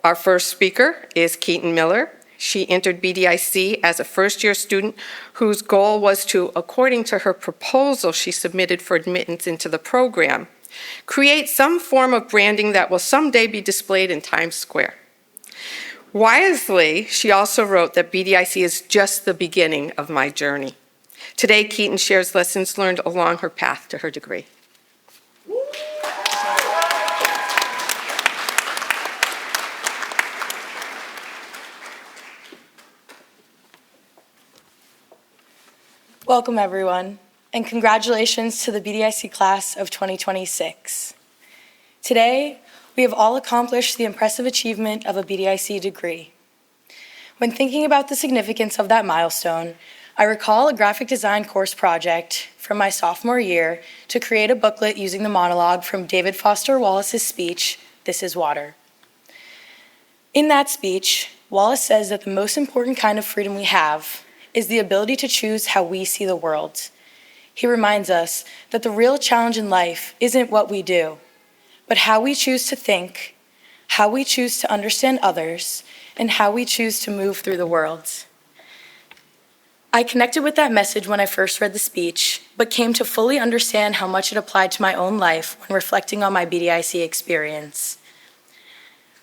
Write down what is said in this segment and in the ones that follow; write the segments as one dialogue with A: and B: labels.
A: Our first speaker is Keaton Miller. She entered BDIC as a first-year student whose goal was to, according to her proposal she submitted for admittance into the program, create some form of branding that will someday be displayed in Times Square. Wisely, she also wrote that BDIC is just the beginning of my journey. Today, Keaton shares lessons learned along her path to her degree.
B: Welcome, everyone, and congratulations to the BDIC class of 2026. Today, we have all accomplished the impressive achievement of a BDIC degree. When thinking about the significance of that milestone, I recall a graphic design course project from my sophomore year to create a booklet using the monologue from David Foster Wallace's speech, "This is Water." In that speech, Wallace says that the most important kind of freedom we have is the ability to choose how we see the world. He reminds us that the real challenge in life isn't what we do, but how we choose to think, how we choose to understand others, and how we choose to move through the world. I connected with that message when I first read the speech, but came to fully understand how much it applied to my own life when reflecting on my BDIC experience.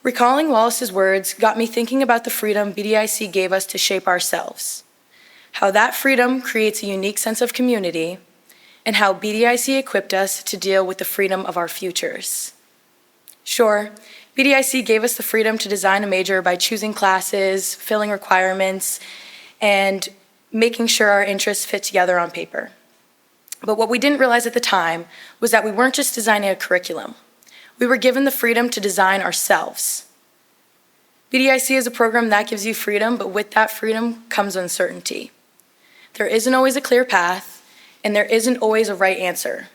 B: Recalling Wallace's words got me thinking about the freedom BDIC gave us to shape ourselves, how that freedom creates a unique sense of community, and how BDIC equipped us to deal with the freedom of our futures. Sure, BDIC gave us the freedom to design a major by choosing classes, filling requirements, and making sure our interests fit together on paper. But what we didn't realize at the time was that we weren't just designing a curriculum. We were given the freedom to design ourselves. BDIC is a program that gives you freedom, but with that freedom comes uncertainty. There isn't always a clear path, and there isn't always a right answer.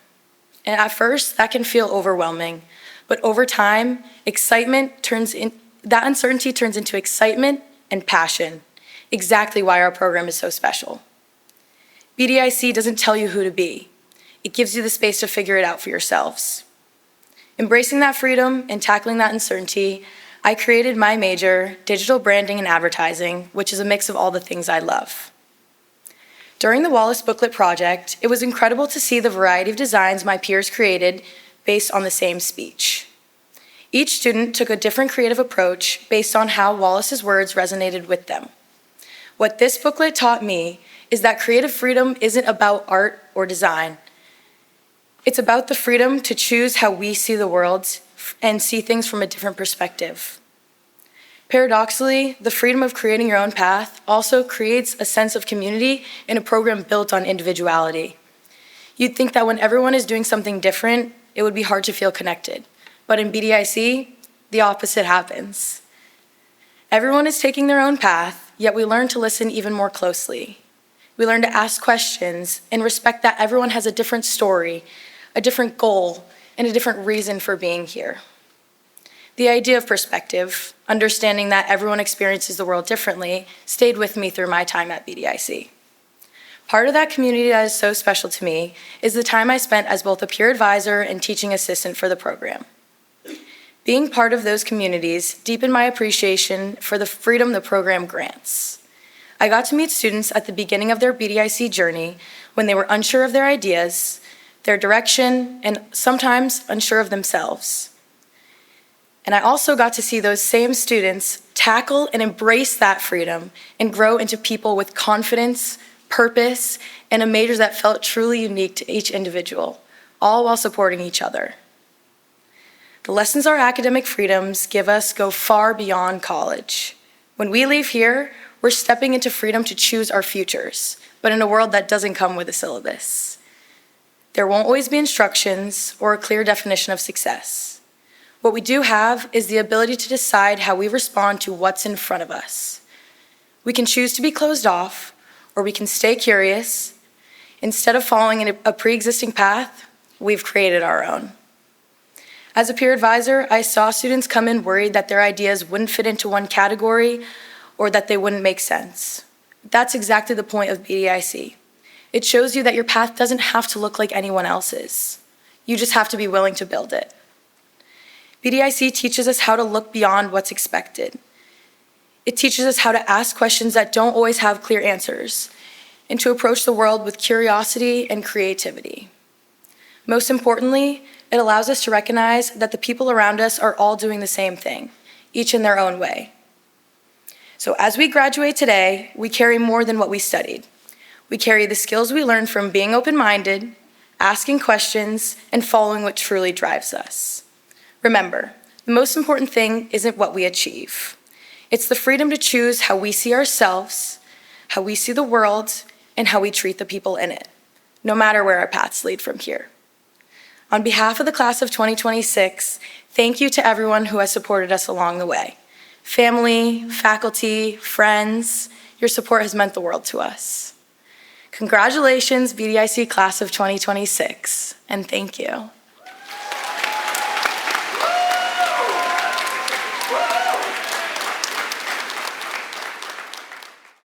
B: And at first, that can feel overwhelming, but over time, that uncertainty turns into excitement and passion, exactly why our program is so special. BDIC doesn't tell you who to be. It gives you the space to figure it out for yourselves. Embracing that freedom and tackling that uncertainty, I created my major, digital branding and advertising, which is a mix of all the things I love. During the Wallace Booklet project, it was incredible to see the variety of designs my peers created based on the same speech. Each student took a different creative approach based on how Wallace's words resonated with them. What this booklet taught me is that creative freedom isn't about art or design. It's about the freedom to choose how we see the world and see things from a different perspective. Paradoxically, the freedom of creating your own path also creates a sense of community in a program built on individuality. You'd think that when everyone is doing something different, it would be hard to feel connected. But in BDIC, the opposite happens. Everyone is taking their own path, yet we learn to listen even more closely. We learn to ask questions and respect that everyone has a different story, a different goal, and a different reason for being here. The idea of perspective, understanding that everyone experiences the world differently, stayed with me through my time at BDIC. Part of that community that is so special to me is the time I spent as both a peer advisor and teaching assistant for the program. Being part of those communities deepened my appreciation for the freedom the program grants. I got to meet students at the beginning of their BDIC journey when they were unsure of their ideas, their direction, and sometimes unsure of themselves. And I also got to see those same students tackle and embrace that freedom and grow into people with confidence, purpose, and a major that felt truly unique to each individual, all while supporting each other. The lessons our academic freedoms give us go far beyond college. When we leave here, we're stepping into freedom to choose our futures, but in a world that doesn't come with a syllabus. There won't always be instructions or a clear definition of success. What we do have is the ability to decide how we respond to what's in front of us. We can choose to be closed off, or we can stay curious. Instead of following a pre-existing path, we've created our own. As a peer advisor, I saw students come in worried that their ideas wouldn't fit into one category or that they wouldn't make sense. That's exactly the point of BDIC. It shows you that your path doesn't have to look like anyone else's. You just have to be willing to build it. BDIC teaches us how to look beyond what's expected. It teaches us how to ask questions that don't always have clear answers, and to approach the world with curiosity and creativity. Most importantly, it allows us to recognize that the people around us are all doing the same thing, each in their own way. So as we graduate today, we carry more than what we studied. We carry the skills we learned from being open-minded, asking questions, and following what truly drives us. Remember, the most important thing isn't what we achieve. It's the freedom to choose how we see ourselves, how we see the world, and how we treat the people in it, no matter where our paths lead from here. On behalf of the class of 2026, thank you to everyone who has supported us along the way. Family, faculty, friends, your support has meant the world to us. Congratulations, BDIC class of 2026, and thank you.